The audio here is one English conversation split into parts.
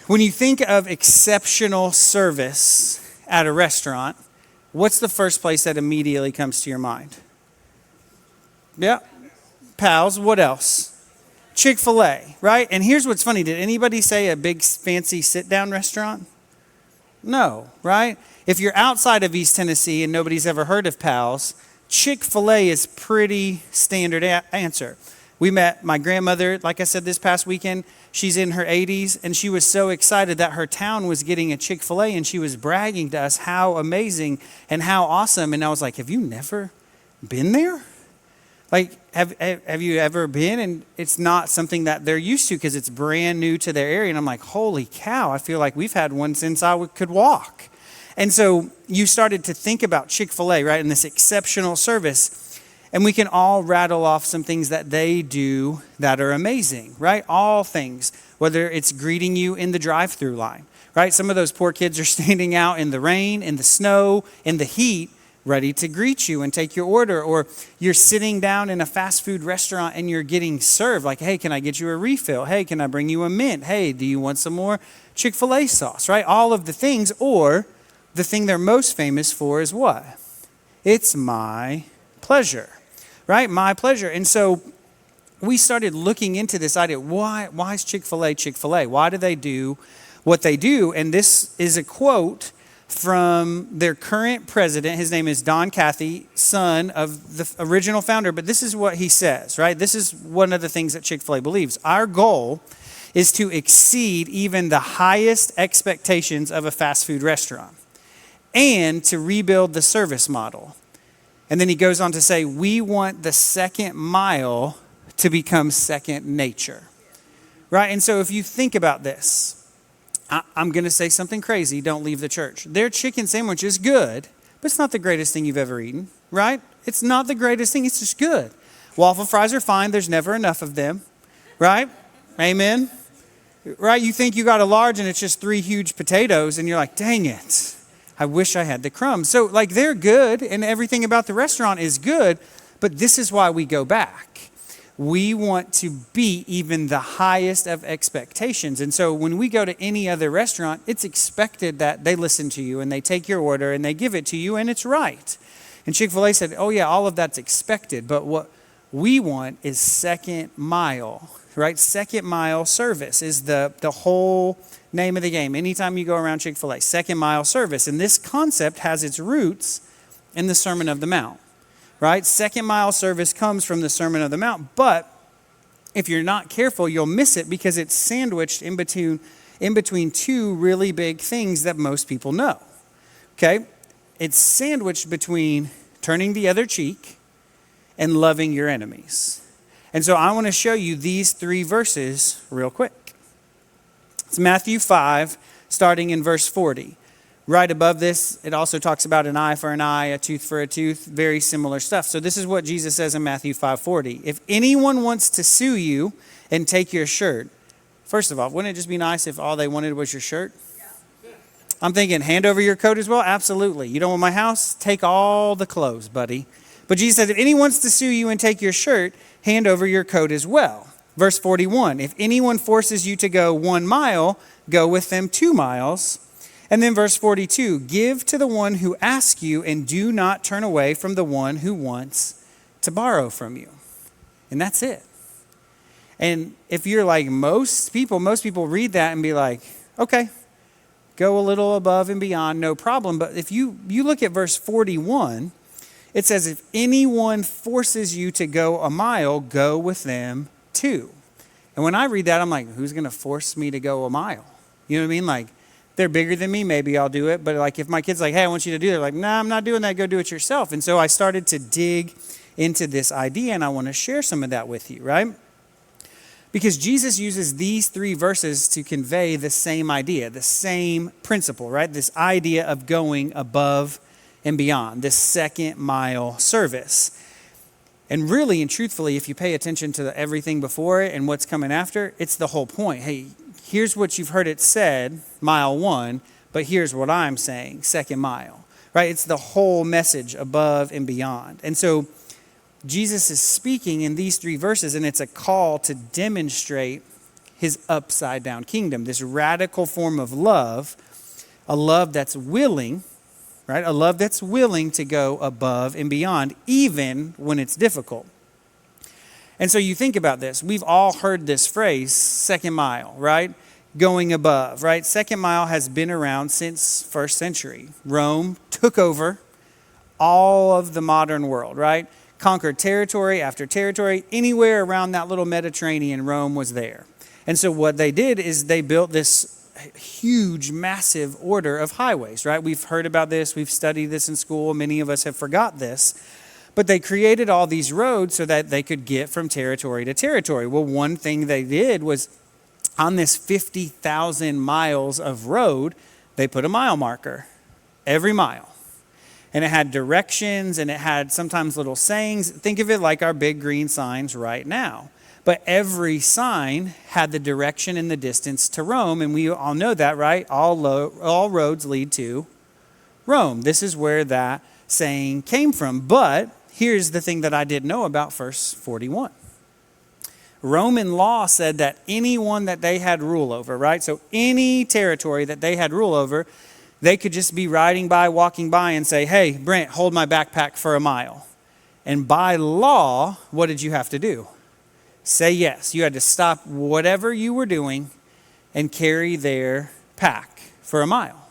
When you think of exceptional service at a restaurant, what's the first place that immediately comes to your mind? Yeah, Pals. What else? Chick-fil-A, right? And here's what's funny. Did anybody say a big fancy sit-down restaurant? No, right? If you're outside of East Tennessee and nobody's ever heard of Pals, Chick-fil-A is pretty standard answer. We met my grandmother, like I said, this past weekend. She's in her 80s, and she was so excited that her town was getting a Chick-fil-A, and she was bragging to us how amazing and how awesome. And I was like, have you never been there? Like, have you ever been? And it's not something that they're used to because it's brand new to their area. And I'm like, holy cow, I feel like we've had one since I could walk. And so you started to think about Chick-fil-A, right, and this exceptional service. And we can all rattle off some things that they do that are amazing, right? All things, whether it's greeting you in the drive-through line, right? Some of those poor kids are standing out in the rain, in the snow, in the heat, ready to greet you and take your order. Or you're sitting down in a fast food restaurant and you're getting served. Like, hey, can I get you a refill? Hey, can I bring you a mint? Hey, do you want some more Chick-fil-A sauce, right? All of the things. Or the thing they're most famous for is what? It's my pleasure. Right? My pleasure. And so we started looking into this idea. Why is Chick-fil-A Chick-fil-A? Why do they do what they do? And this is a quote from their current president. His name is Don Cathy, son of the original founder. But this is what he says, right? This is one of the things that Chick-fil-A believes. Our goal is to exceed even the highest expectations of a fast food restaurant and to rebuild the service model. And then he goes on to say, we want the second mile to become second nature, right? And so if you think about this, I'm going to say something crazy. Don't leave the church. Their chicken sandwich is good, but it's not the greatest thing you've ever eaten, right? It's not the greatest thing. It's just good. Waffle fries are fine. There's never enough of them, right? Amen. Right? You think you got a large and it's just 3 huge potatoes and you're like, dang it. I wish I had the crumbs. So like they're good and everything about the restaurant is good, but this is why we go back. We want to beat even the highest of expectations. And so when we go to any other restaurant, it's expected that they listen to you and they take your order and they give it to you and it's right. And Chick-fil-A said, oh yeah, all of that's expected. But what we want is second mile, right? Second mile service is the whole name of the game. Anytime you go around Chick-fil-A, second mile service. And this concept has its roots in the Sermon of the Mount, right? Second mile service comes from the Sermon of the Mount. But if you're not careful, you'll miss it because it's sandwiched in between 2 really big things that most people know, okay? It's sandwiched between turning the other cheek and loving your enemies. And so I want to show you these 3 verses real quick. It's Matthew 5, starting in verse 40. Right above this, it also talks about an eye for an eye, a tooth for a tooth, very similar stuff. So this is what Jesus says in Matthew 5:40. If anyone wants to sue you and take your shirt, first of all, wouldn't it just be nice if all they wanted was your shirt? I'm thinking, hand over your coat as well? Absolutely. You don't want my house? Take all the clothes, buddy. But Jesus says, if anyone wants to sue you and take your shirt, hand over your coat as well. Verse 41, if anyone forces you to go 1 mile, go with them 2 miles. And then verse 42, give to the one who asks you and do not turn away from the one who wants to borrow from you. And that's it. And if you're like most people read that and be like, okay, go a little above and beyond, no problem. But if you look at verse 41, it says, if anyone forces you to go a mile, go with them 2. And when I read that, I'm like, who's going to force me to go a mile? You know what I mean? Like, they're bigger than me, maybe I'll do it. But like, if my kid's like, hey, I want you to do it, they're like, nah, I'm not doing that. Go do it yourself. And so I started to dig into this idea, and I want to share some of that with you, right? Because Jesus uses these 3 verses to convey the same idea, the same principle, right? This idea of going above and beyond, this second mile service. And really and truthfully, if you pay attention to everything before it and what's coming after, it's the whole point. Hey, here's what you've heard it said, mile 1, but here's what I'm saying, second mile, right? It's the whole message above and beyond. And so Jesus is speaking in these 3 verses, and it's a call to demonstrate his upside down kingdom, this radical form of love, a love that's willing, right? A love that's willing to go above and beyond, even when it's difficult. And so you think about this. We've all heard this phrase, second mile, right? Going above, right? Second mile has been around since first century. Rome took over all of the modern world, right? Conquered territory after territory. Anywhere around that little Mediterranean, Rome was there. And so what they did is they built this huge, massive order of highways, right? We've heard about this. We've studied this in school. Many of us have forgot this. But they created all these roads so that they could get from territory to territory. Well, one thing they did was on this 50,000 miles of road, they put a mile marker every mile. And it had directions and it had sometimes little sayings. Think of it like our big green signs right now. But every sign had the direction and the distance to Rome. And we all know that, right? All roads lead to Rome. This is where that saying came from. But here's the thing that I didn't know about verse 41. Roman law said that anyone that they had rule over, right? So any territory that they had rule over, they could just be riding by, walking by and say, hey, Brent, hold my backpack for a mile. And by law, what did you have to do? Say yes. You had to stop whatever you were doing and carry their pack for a mile,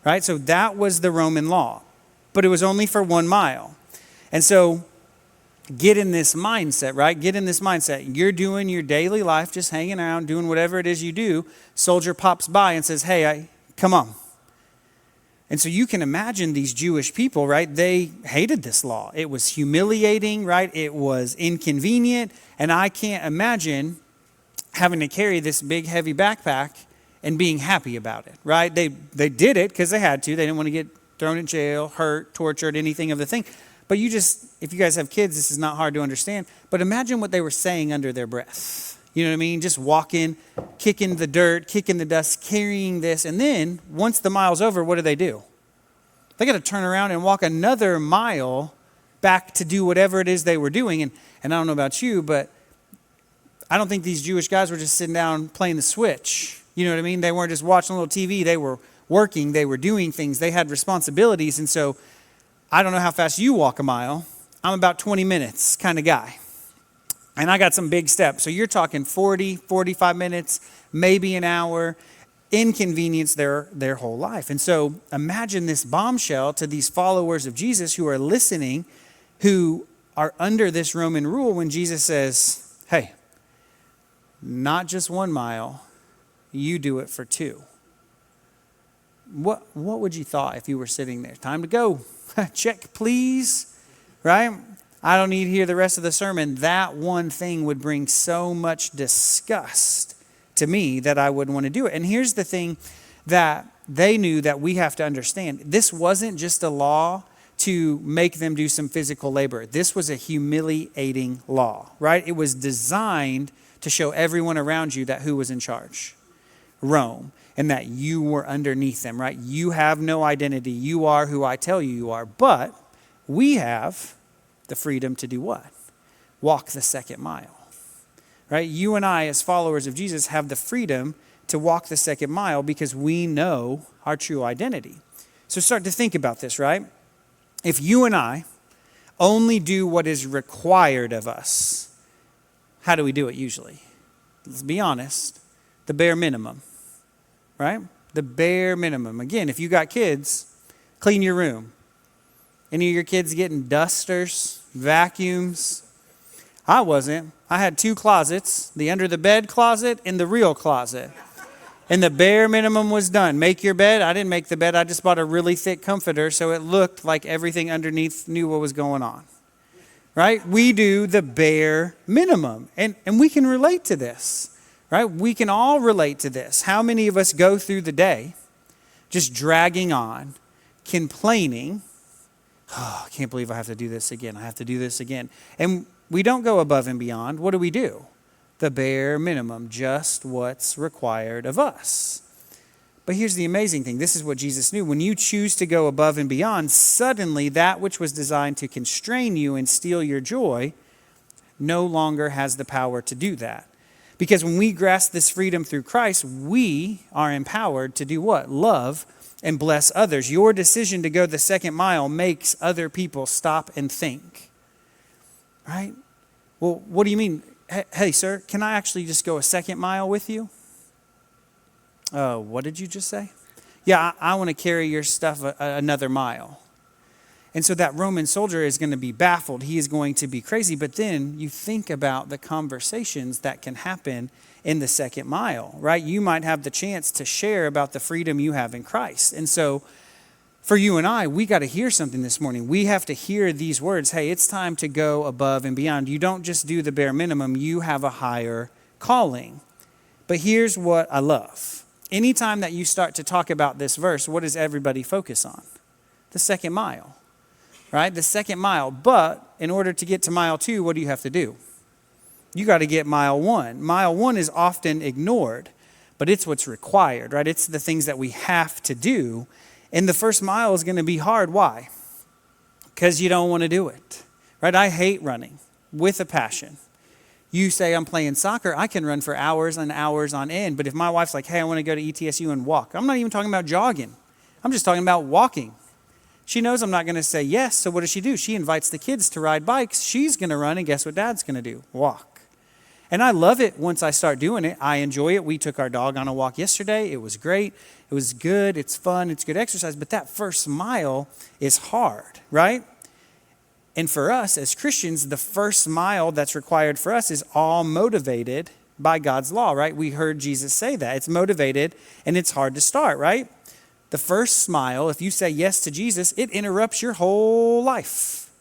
right? So that was the Roman law, but it was only for 1 mile. And so get in this mindset, right? Get in this mindset. You're doing your daily life, just hanging around, doing whatever it is you do. Soldier pops by and says, hey, come on. And so you can imagine these Jewish people, right? They hated this law. It was humiliating, right? It was inconvenient. And I can't imagine having to carry this big, heavy backpack and being happy about it, right? They did it because they had to. They didn't want to get thrown in jail, hurt, tortured, anything of the thing. But if you guys have kids, this is not hard to understand. But imagine what they were saying under their breath. You know what I mean? Just walking, kicking the dirt, kicking the dust, carrying this. And then once the mile's over, what do? They got to turn around and walk another mile back to do whatever it is they were doing. And I don't know about you, but I don't think these Jewish guys were just sitting down playing the Switch. You know what I mean? They weren't just watching a little TV. They were working. They were doing things. They had responsibilities. And so I don't know how fast you walk a mile. I'm about 20 minutes kind of guy. And I got some big steps. So you're talking 40, 45 minutes, maybe an hour, inconvenience their whole life. And so imagine this bombshell to these followers of Jesus who are listening, who are under this Roman rule when Jesus says, hey, not just 1 mile, you do it for 2. What would you thought if you were sitting there? Time to go. Check, please. Right? I don't need to hear the rest of the sermon. That one thing would bring so much disgust to me that I wouldn't want to do it. And here's the thing that they knew that we have to understand. This wasn't just a law to make them do some physical labor. This was a humiliating law, right? It was designed to show everyone around you that who was in charge? Rome. And that you were underneath them, right? You have no identity. You are who I tell you are. But we have the freedom to do what? Walk the second mile, right? You and I, as followers of Jesus, have the freedom to walk the second mile because we know our true identity. So start to think about this, right? If you and I only do what is required of us, how do we do it usually? Let's be honest, the bare minimum, right? The bare minimum. Again, if you got kids, clean your room. Any of your kids getting dusters, vacuums? I wasn't. I had 2 closets, the under the bed closet and the real closet. And the bare minimum was done. Make your bed. I didn't make the bed. I just bought a really thick comforter so it looked like everything underneath knew what was going on. Right? We do the bare minimum. And we can relate to this. Right? We can all relate to this. How many of us go through the day just dragging on, complaining, oh, I can't believe I have to do this again. I have to do this again. And we don't go above and beyond. What do? The bare minimum, just what's required of us. But here's the amazing thing. This is what Jesus knew. When you choose to go above and beyond, suddenly that which was designed to constrain you and steal your joy no longer has the power to do that. Because when we grasp this freedom through Christ, we are empowered to do what? Love and bless others. Your decision to go the second mile makes other people stop and think. Right? Well, what do you mean? Hey, sir, can I actually just go a second mile with you? What did you just say? Yeah, I want to carry your stuff another mile. And so that Roman soldier is going to be baffled. He is going to be crazy. But then you think about the conversations that can happen in the second mile, right? You might have the chance to share about the freedom you have in Christ. And so for you and I, we got to hear something this morning. We have to hear these words. Hey, it's time to go above and beyond. You don't just do the bare minimum. You have a higher calling. But here's what I love. Anytime that you start to talk about this verse, what does everybody focus on? The second mile. Right? The second mile. But in order to get to mile 2, what do you have to do? You got to get mile 1. Mile 1 is often ignored, but it's what's required, right? It's the things that we have to do. And the first mile is going to be hard. Why? Because you don't want to do it, right? I hate running with a passion. You say I'm playing soccer, I can run for hours and hours on end. But if my wife's like, hey, I want to go to ETSU and walk. I'm not even talking about jogging. I'm just talking about walking. She knows I'm not going to say yes, so what does she do? She invites the kids to ride bikes. She's going to run, and guess what Dad's going to do? Walk. And I love it once I start doing it. I enjoy it. We took our dog on a walk yesterday. It was great. It was good. It's fun. It's good exercise. But that first mile is hard, right? And for us as Christians, the first mile that's required for us is all motivated by God's law, right? We heard Jesus say that. It's motivated, and it's hard to start, right? The first mile, if you say yes to Jesus, it interrupts your whole life.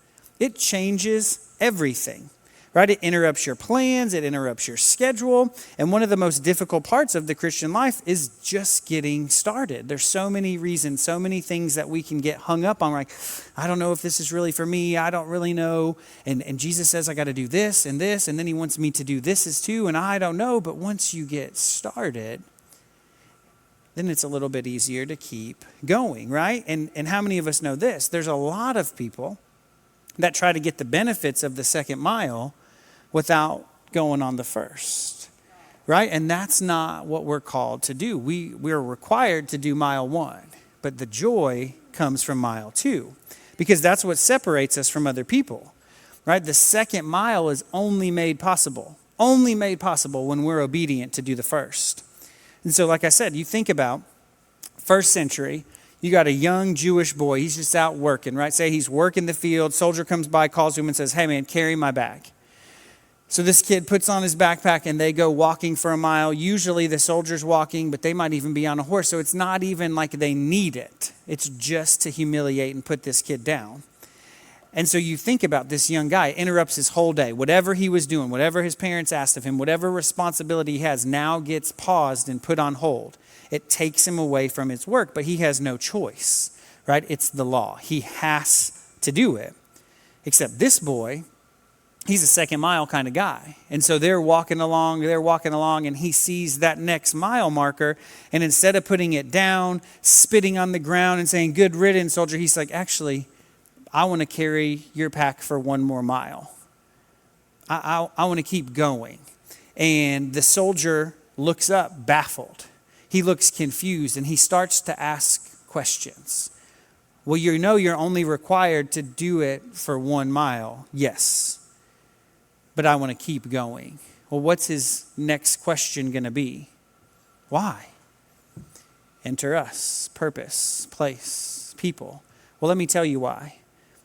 It changes everything, right? It interrupts your plans. It interrupts your schedule. And one of the most difficult parts of the Christian life is just getting started. There's so many reasons, so many things that we can get hung up on. Like, I don't know if this is really for me. I don't really know. And Jesus says I got to do this. And then he wants me to do this as too. And I don't know. But once you get started, then it's a little bit easier to keep going, right? And how many of us know this? There's a lot of people that try to get the benefits of the second mile without going on the first, right? And that's not what we're called to do. We're required to do mile 1, but the joy comes from mile 2 because that's what separates us from other people, right? The second mile is only made possible when we're obedient to do the first. And so, like I said, you think about first century, you got a young Jewish boy. He's just out working, right? Say he's working the field. Soldier comes by, calls him and says, hey, man, carry my bag. So this kid puts on his backpack and they go walking for a mile. Usually the soldier's walking, but they might even be on a horse. So it's not even like they need it. It's just to humiliate and put this kid down. And so you think about this young guy, interrupts his whole day. Whatever he was doing, whatever his parents asked of him, whatever responsibility he has now gets paused and put on hold. It takes him away from his work, but he has no choice, right? It's the law. He has to do it. Except this boy, he's a second mile kind of guy. And so they're walking along, and he sees that next mile marker. And instead of putting it down, spitting on the ground and saying, good riddance, soldier, he's like, actually, I want to carry your pack for one more mile. I want to keep going. And the soldier looks up, baffled. He looks confused, and he starts to ask questions. Well, you know you're only required to do it for 1 mile. Yes. But I want to keep going. Well, what's his next question going to be? Why? Enter us, purpose, place, people. Well, let me tell you why.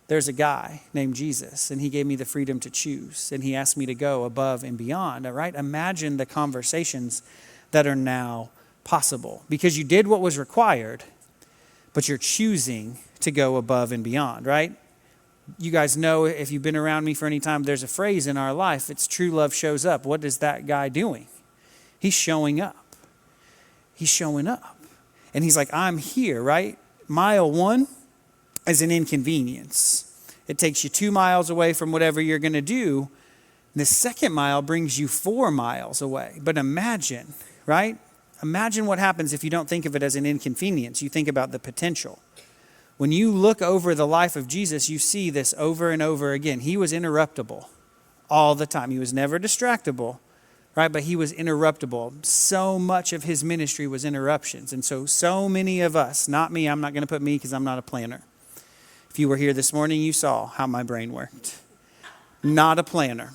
There's a guy named Jesus, and he gave me the freedom to choose, and he asked me to go above and beyond, all right? Imagine the conversations that are now possible because you did what was required, but you're choosing to go above and beyond, right? You guys know, if you've been around me for any time, there's a phrase in our life, it's true love shows up. What is that guy doing? He's showing up. He's showing up. And he's like, I'm here, right? Mile 1 is an inconvenience. It takes you 2 miles away from whatever you're going to do. The second mile brings you 4 miles away. But imagine, right? Imagine what happens if you don't think of it as an inconvenience. You think about the potential. When you look over the life of Jesus, you see this over and over again. He was interruptible all the time. He was never distractible, right? But he was interruptible. So much of his ministry was interruptions. And so many of us, not me, I'm not going to put me because I'm not a planner. If you were here this morning, you saw how my brain worked. Not a planner.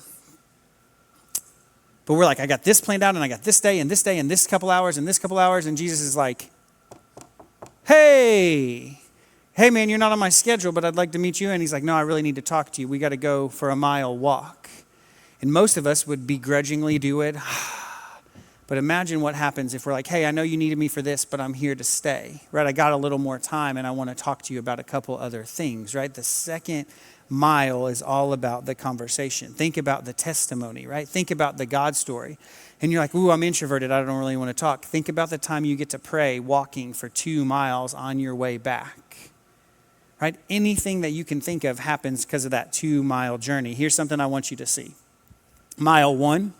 But we're like, I got this planned out, and I got this day, and this day, and this couple hours, and this couple hours. And Jesus is like, hey man, you're not on my schedule, but I'd like to meet you. And he's like, no, I really need to talk to you. We got to go for a mile walk. And most of us would begrudgingly do it. But imagine what happens if we're like, hey, I know you needed me for this, but I'm here to stay, right? I got a little more time, and I want to talk to you about a couple other things, right? The second mile is all about the conversation. Think about the testimony, right? Think about the God story. And you're like, ooh, I'm introverted. I don't really want to talk. Think about the time you get to pray walking for 2 miles on your way back, right? Anything that you can think of happens because of that 2-mile journey. Here's something I want you to see. Mile 1,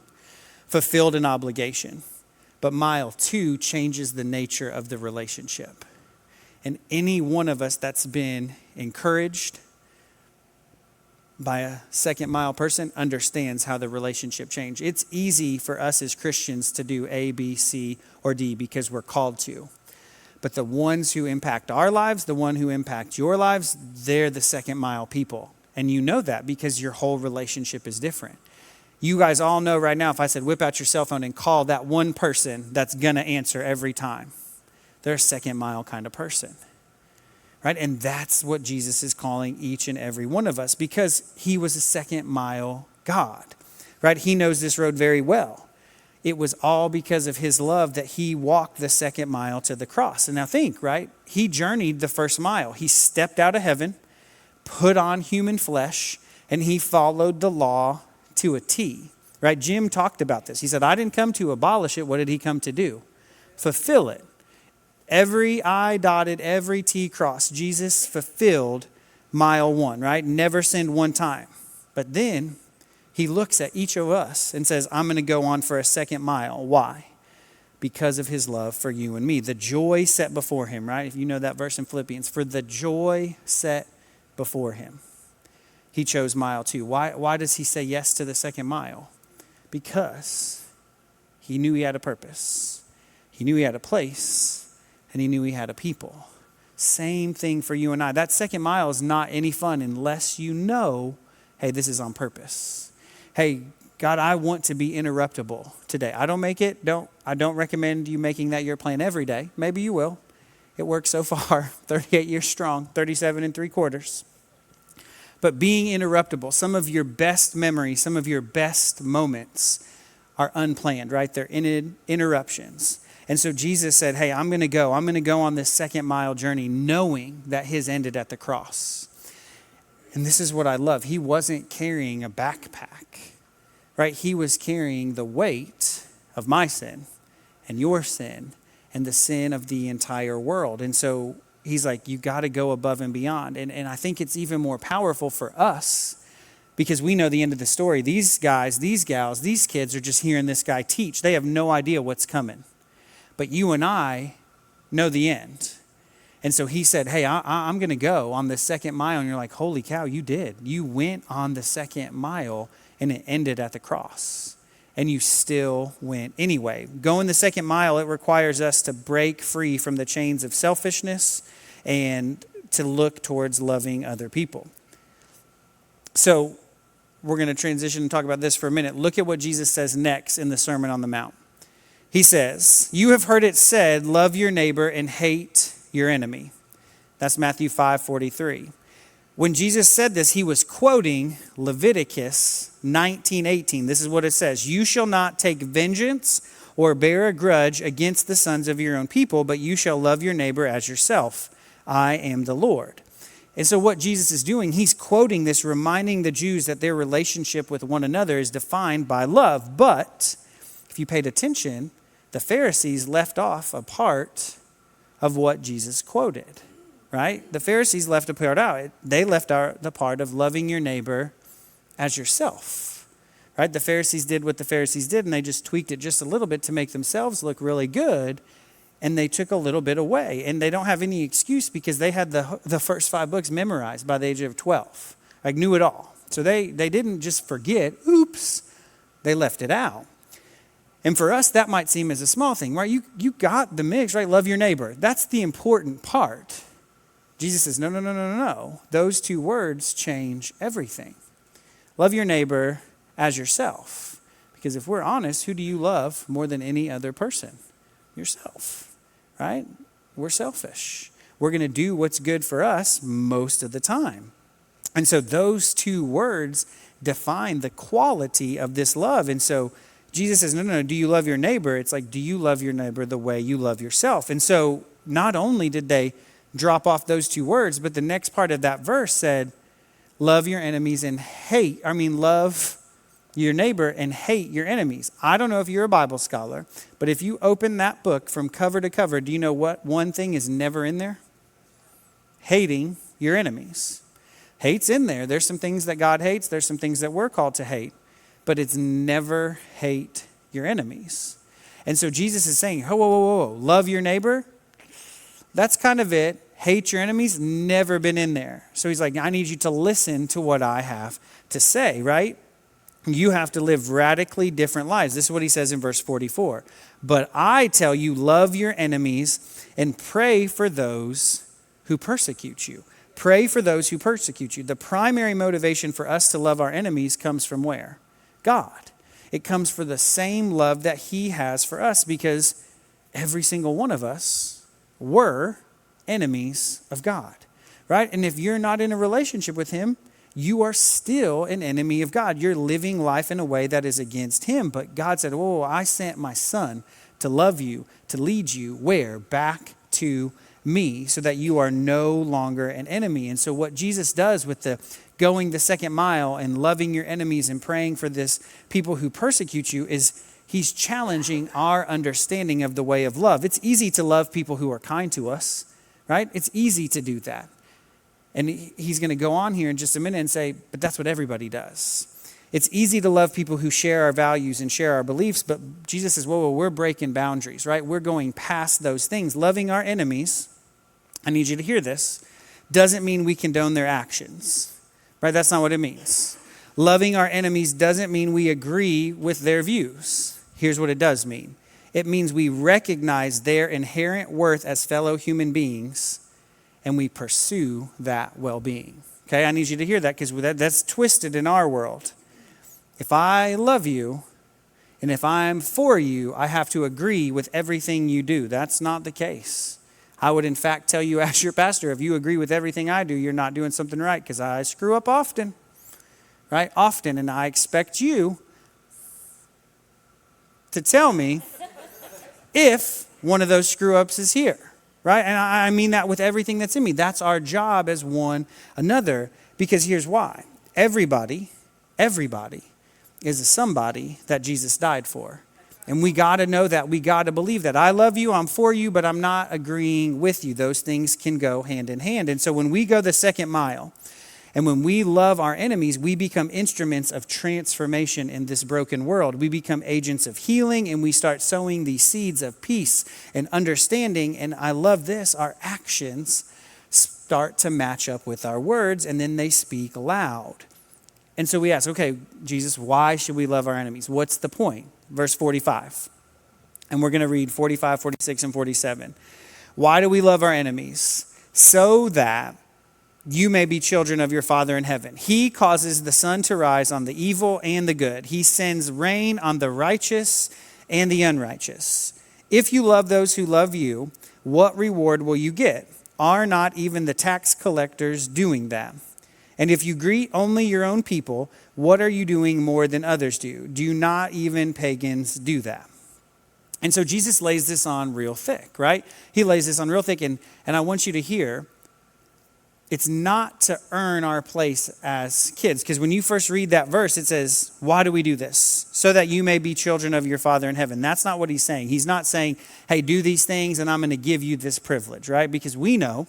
fulfilled an obligation. But mile 2 changes the nature of the relationship. And any one of us that's been encouraged by a second mile person understands how the relationship changed. It's easy for us as Christians to do A, B, C, or D because we're called to. But the ones who impact our lives, the one who impact your lives, they're the second mile people. And you know that because your whole relationship is different. You guys all know right now, if I said whip out your cell phone and call that one person that's going to answer every time, they're a second mile kind of person. Right? And that's what Jesus is calling each and every one of us because he was a second mile God. Right? He knows this road very well. It was all because of his love that he walked the second mile to the cross. And now think, right? He journeyed the first mile. He stepped out of heaven, put on human flesh, and he followed the law to a T. Right? Jim talked about this. He said, I didn't come to abolish it. What did he come to do? Fulfill it. Every I dotted, every T crossed. Jesus fulfilled mile 1, right? Never sinned one time. But then he looks at each of us and says, I'm going to go on for a second mile. Why? Because of his love for you and me. The joy set before him, right? If you know that verse in Philippians, for the joy set before him, he chose mile 2. Why does he say yes to the second mile? Because he knew he had a purpose. He knew he had a place. And he knew he had a people. Same thing for you and I. That second mile is not any fun unless you know, hey, this is on purpose. Hey, God, I want to be interruptible today. I don't make it. I don't recommend you making that your plan every day. Maybe you will. It works so far. 38 years strong, 37 3/4. But being interruptible, some of your best memories, some of your best moments are unplanned, right? They're interruptions. And so Jesus said, hey, I'm going to go on this second mile journey knowing that his ended at the cross. And this is what I love. He wasn't carrying a backpack, right? He was carrying the weight of my sin and your sin and the sin of the entire world. And so he's like, you got to go above and beyond. And I think it's even more powerful for us because we know the end of the story. These guys, these gals, these kids are just hearing this guy teach. They have no idea what's coming. But you and I know the end. And so he said, hey, I'm going to go on the second mile. And you're like, holy cow, you did. You went on the second mile and it ended at the cross. And you still went anyway. Going the second mile, it requires us to break free from the chains of selfishness and to look towards loving other people. So we're going to transition and talk about this for a minute. Look at what Jesus says next in the Sermon on the Mount. He says, you have heard it said, love your neighbor and hate your enemy. That's Matthew 5:43. When Jesus said this, he was quoting Leviticus 19:18. This is what it says. You shall not take vengeance or bear a grudge against the sons of your own people, but you shall love your neighbor as yourself. I am the Lord. And so what Jesus is doing, he's quoting this, reminding the Jews that their relationship with one another is defined by love. But if you paid attention, the Pharisees left off a part of what Jesus quoted, right? The Pharisees left a part out. They left out the part of loving your neighbor as yourself, right? The Pharisees did what the Pharisees did, and they just tweaked it just a little bit to make themselves look really good, and they took a little bit away. And they don't have any excuse because they had the first 5 books memorized by the age of 12, like knew it all. So they didn't just forget, oops, they left it out. And for us, that might seem as a small thing, right? You got the mix, right? Love your neighbor. That's the important part. Jesus says, no, no, no, no, no. Those two words change everything. Love your neighbor as yourself. Because if we're honest, who do you love more than any other person? Yourself, right? We're selfish. We're going to do what's good for us most of the time. And so those two words define the quality of this love. And so Jesus says, no, no, no, do you love your neighbor? It's like, do you love your neighbor the way you love yourself? And so not only did they drop off those two words, but the next part of that verse said, love your enemies and love your neighbor and hate your enemies. I don't know if you're a Bible scholar, but if you open that book from cover to cover, do you know what one thing is never in there? Hating your enemies. Hate's in there. There's some things that God hates. There's some things that we're called to hate. But it's never hate your enemies. And so Jesus is saying, whoa, whoa, whoa, whoa, love your neighbor. That's kind of it. Hate your enemies, never been in there. So he's like, I need you to listen to what I have to say, right? You have to live radically different lives. This is what he says in verse 44. But I tell you, love your enemies and pray for those who persecute you. Pray for those who persecute you. The primary motivation for us to love our enemies comes from where? God. It comes for the same love that he has for us, because every single one of us were enemies of God, right? And if you're not in a relationship with him, you are still an enemy of God. You're living life in a way that is against him. But God said, oh, I sent my son to love you, to lead you where? Back to me, so that you are no longer an enemy. And so what Jesus does with the going the second mile and loving your enemies and praying for this people who persecute you is he's challenging our understanding of the way of love. It's easy to love people who are kind to us, right? It's easy to do that. And he's going to go on here in just a minute and say, but that's what everybody does. It's easy to love people who share our values and share our beliefs, but Jesus says, whoa, we're breaking boundaries, right? We're going past those things. Loving our enemies, I need you to hear this, doesn't mean we condone their actions, right? That's not what it means. Loving our enemies doesn't mean we agree with their views. Here's what it does mean. It means we recognize their inherent worth as fellow human beings, and we pursue that well-being. Okay, I need you to hear that, because that's twisted in our world. If I love you, and if I'm for you, I have to agree with everything you do. That's not the case. I would, in fact, tell you as your pastor, if you agree with everything I do, you're not doing something right, because I screw up often, right? Often, and I expect you to tell me if one of those screw-ups is here, right? And I mean that with everything that's in me. That's our job as one another, because here's why. Everybody is a somebody that Jesus died for. And we got to know that. We got to believe that. I love you, I'm for you, but I'm not agreeing with you. Those things can go hand in hand. And so when we go the second mile, and when we love our enemies, we become instruments of transformation in this broken world. We become agents of healing, and we start sowing these seeds of peace and understanding. And I love this, our actions start to match up with our words, and then they speak loud. And so we ask, okay, Jesus, why should we love our enemies? What's the point? Verse 45. And we're going to read 45, 46, and 47. Why do we love our enemies? So that you may be children of your Father in heaven. He causes the sun to rise on the evil and the good. He sends rain on the righteous and the unrighteous. If you love those who love you, what reward will you get? Are not even the tax collectors doing that? And if you greet only your own people, what are you doing more than others do? Do not even pagans do that? And so Jesus lays this on real thick, right? He lays this on real thick. And I want you to hear, it's not to earn our place as kids. Because when you first read that verse, it says, why do we do this? So that you may be children of your Father in heaven. That's not what he's saying. He's not saying, hey, do these things and I'm going to give you this privilege, right? Because we know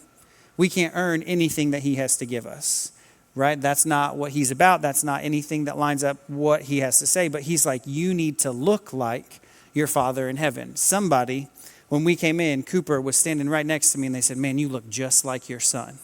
we can't earn anything that he has to give us, right? That's not what he's about. That's not anything that lines up what he has to say. But he's like, you need to look like your Father in heaven. Somebody, when we came in, Cooper was standing right next to me and they said, man, you look just like your son.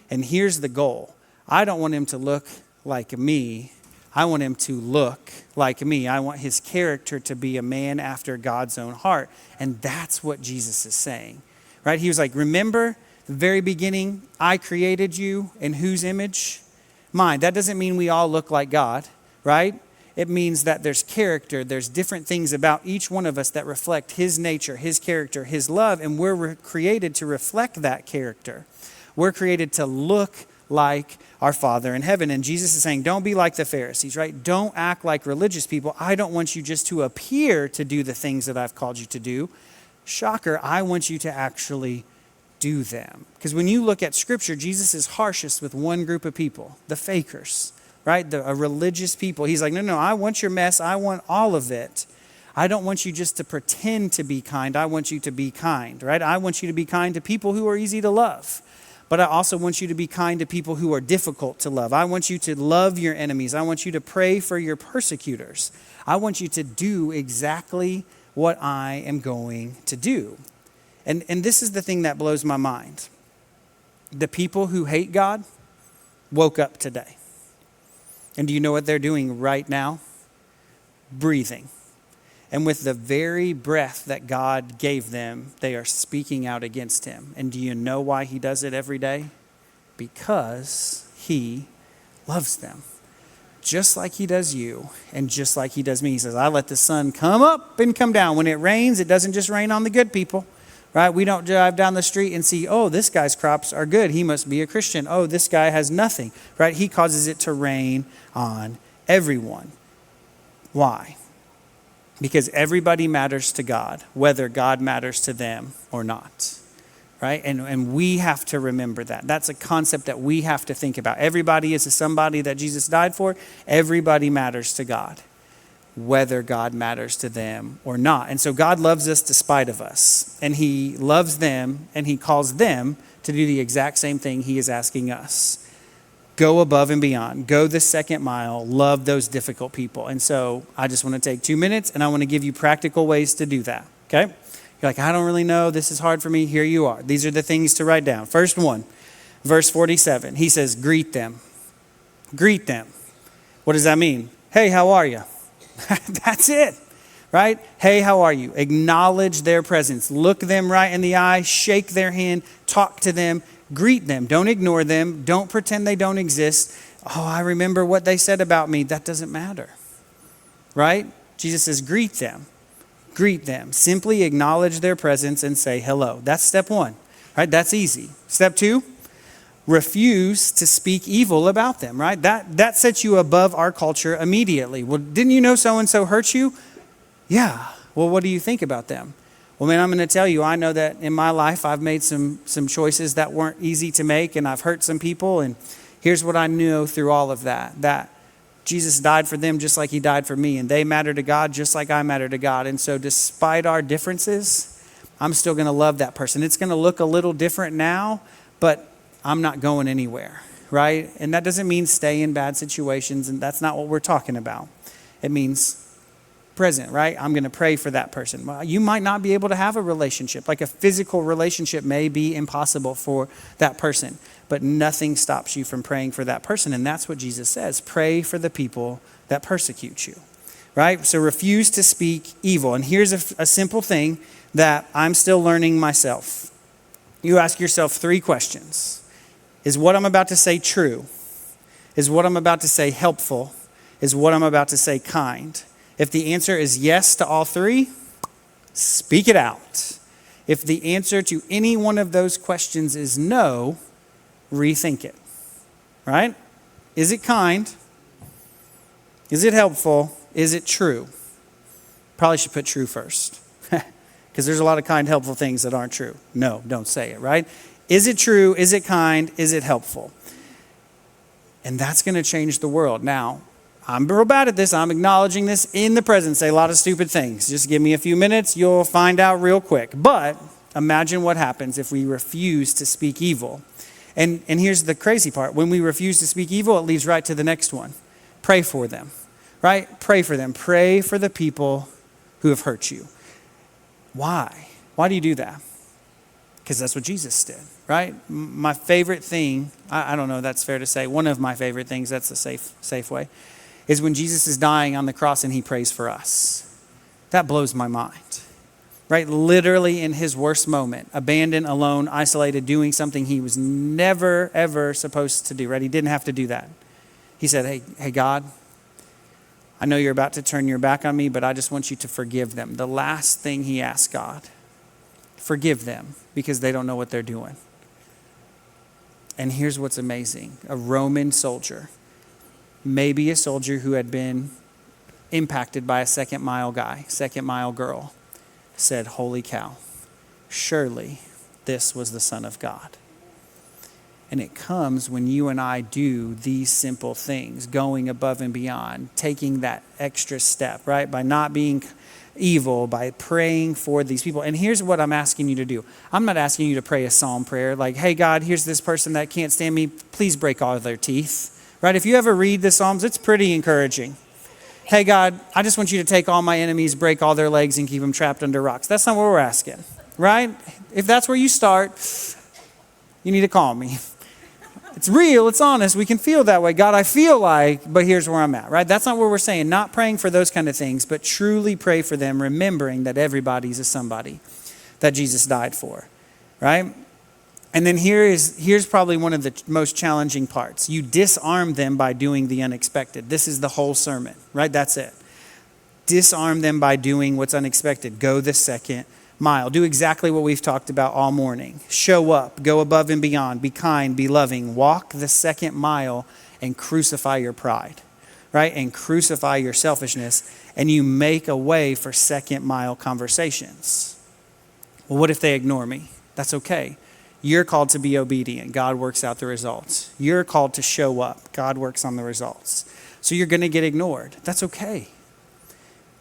And here's the goal. I don't want him to look like me. I want him to look like me. I want his character to be a man after God's own heart. And that's what Jesus is saying, right? He was like, remember the very beginning, I created you in whose image? Mine. That doesn't mean we all look like God, right? It means that there's character. There's different things about each one of us that reflect his nature, his character, his love. And we're created to reflect that character. We're created to look like our Father in heaven. And Jesus is saying, don't be like the Pharisees, right? Don't act like religious people. I don't want you just to appear to do the things that I've called you to do. Shocker, I want you to actually do them. Because when you look at Scripture, Jesus is harshest with one group of people, the fakers, right? The religious people. He's like, no, I want your mess. I want all of it. I don't want you just to pretend to be kind. I want you to be kind, right? I want you to be kind to people who are easy to love. But I also want you to be kind to people who are difficult to love. I want you to love your enemies. I want you to pray for your persecutors. I want you to do exactly what I am going to do. And this is the thing that blows my mind. The people who hate God woke up today. And do you know what they're doing right now? Breathing. And with the very breath that God gave them, they are speaking out against him. And do you know why he does it every day? Because he loves them. Just like he does you and just like he does me. He says, I let the sun come up and come down. When it rains, it doesn't just rain on the good people. Right? We don't drive down the street and see, oh, this guy's crops are good. He must be a Christian. Oh, this guy has nothing. Right? He causes it to rain on everyone. Why? Because everybody matters to God, whether God matters to them or not. Right? And we have to remember that. That's a concept that we have to think about. Everybody is somebody that Jesus died for. Everybody matters to God, whether God matters to them or not. And so God loves us despite of us. And he loves them and he calls them to do the exact same thing he is asking us. Go above and beyond. Go the second mile. Love those difficult people. And so I just want to take 2 minutes and I want to give you practical ways to do that. Okay? You're like, I don't really know. This is hard for me. Here you are. These are the things to write down. First one, verse 47. He says, greet them. Greet them. What does that mean? Hey, how are you? That's it, right? Hey, how are you? Acknowledge their presence. Look them right in the eye. Shake their hand. Talk to them. Greet them. Don't ignore them. Don't pretend they don't exist. Oh, I remember what they said about me. That doesn't matter, right? Jesus says, greet them. Greet them. Simply acknowledge their presence and say hello. That's step one, right? That's easy. Step two, refuse to speak evil about them, right? That sets you above our culture immediately. Well, didn't you know so-and-so hurt you? Yeah. Well, what do you think about them? Well, man, I'm going to tell you, I know that in my life, I've made some choices that weren't easy to make, and I've hurt some people. And here's what I know through all of that Jesus died for them just like he died for me, and they matter to God just like I matter to God. And so despite our differences, I'm still going to love that person. It's going to look a little different now, but I'm not going anywhere, right? And that doesn't mean stay in bad situations, and that's not what we're talking about. It means present, right? I'm going to pray for that person. Well, you might not be able to have a relationship, like a physical relationship may be impossible for that person, but nothing stops you from praying for that person. And that's what Jesus says. Pray for the people that persecute you, right? So refuse to speak evil. And here's a simple thing that I'm still learning myself. You ask yourself 3 questions. Is what I'm about to say true? Is what I'm about to say helpful? Is what I'm about to say kind? If the answer is yes to all 3, speak it out. If the answer to any one of those questions is no, rethink it, right? Is it kind? Is it helpful? Is it true? Probably should put true first, because there's a lot of kind, helpful things that aren't true. No, don't say it, right? Is it true? Is it kind? Is it helpful? And that's going to change the world. Now, I'm real bad at this. I'm acknowledging this in the present. Say a lot of stupid things. Just give me a few minutes. You'll find out real quick. But imagine what happens if we refuse to speak evil. And here's the crazy part. When we refuse to speak evil, it leads right to the next one. Pray for them, right? Pray for them. Pray for the people who have hurt you. Why? Why do you do that? Because that's what Jesus did, right? My favorite thing, I don't know, that's fair to say. One of my favorite things, that's the safe way, is when Jesus is dying on the cross and he prays for us. That blows my mind, right? Literally in his worst moment, abandoned, alone, isolated, doing something he was never, ever supposed to do, right? He didn't have to do that. He said, hey, God, I know you're about to turn your back on me, but I just want you to forgive them. The last thing he asked God, forgive them because they don't know what they're doing. And here's what's amazing. A Roman soldier, maybe a soldier who had been impacted by a second mile guy, second mile girl, said, holy cow, surely this was the Son of God. And it comes when you and I do these simple things, going above and beyond, taking that extra step, right? By not being evil, by praying for these people. And here's what I'm asking you to do. I'm not asking you to pray a psalm prayer like, hey, God, here's this person that can't stand me. Please break all their teeth, right? If you ever read the Psalms, it's pretty encouraging. Hey, God, I just want you to take all my enemies, break all their legs, and keep them trapped under rocks. That's not what we're asking, right? If that's where you start, you need to call me. It's real, it's honest, we can feel that way. God, I feel like, but here's where I'm at, right? That's not what we're saying. Not praying for those kind of things, but truly pray for them, remembering that everybody's a somebody that Jesus died for, right? And then here's probably one of the most challenging parts. You disarm them by doing the unexpected. This is the whole sermon, right? That's it. Disarm them by doing what's unexpected. Go the second mile. Do exactly what we've talked about all morning. Show up, go above and beyond, be kind, be loving, walk the second mile and crucify your pride, right? And crucify your selfishness, and you make a way for second mile conversations. Well, what if they ignore me? That's okay. You're called to be obedient. God works out the results. You're called to show up. God works on the results. So you're going to get ignored. That's okay.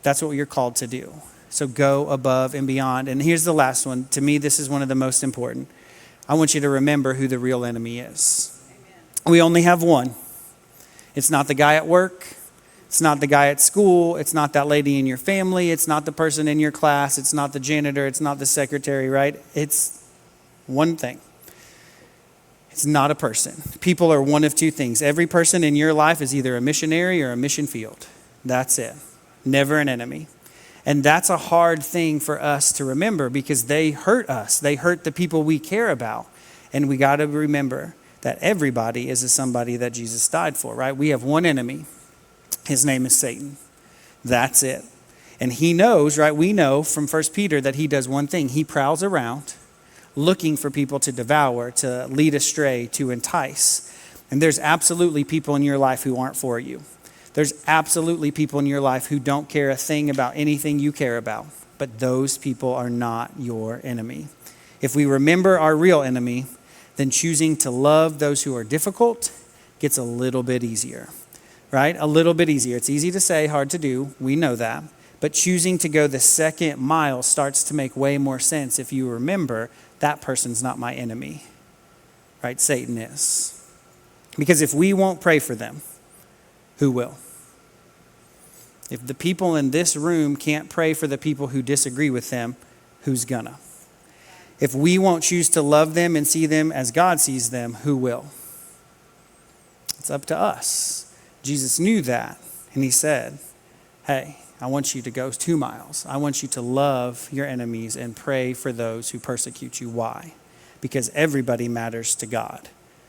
That's what you're called to do. So go above and beyond. And here's the last one. To me, this is one of the most important. I want you to remember who the real enemy is. Amen. We only have one. It's not the guy at work. It's not the guy at school. It's not that lady in your family. It's not the person in your class. It's not the janitor. It's not the secretary, right? It's one thing. It's not a person. People are one of two things. Every person in your life is either a missionary or a mission field. That's it. Never an enemy. And that's a hard thing for us to remember because they hurt us. They hurt the people we care about. And we got to remember that everybody is a somebody that Jesus died for, right? We have one enemy. His name is Satan. That's it. And he knows, right? We know from 1 Peter that he does one thing. He prowls around looking for people to devour, to lead astray, to entice. And there's absolutely people in your life who aren't for you. There's absolutely people in your life who don't care a thing about anything you care about. But those people are not your enemy. If we remember our real enemy, then choosing to love those who are difficult gets a little bit easier, right? A little bit easier. It's easy to say, hard to do. We know that. But choosing to go the second mile starts to make way more sense if you remember that person's not my enemy, right? Satan is. Because if we won't pray for them, who will? If the people in this room can't pray for the people who disagree with them, who's gonna? If we won't choose to love them and see them as God sees them, who will? It's up to us. Jesus knew that, and he said, hey, I want you to go 2 miles. I want you to love your enemies and pray for those who persecute you. Why? Because everybody matters to God.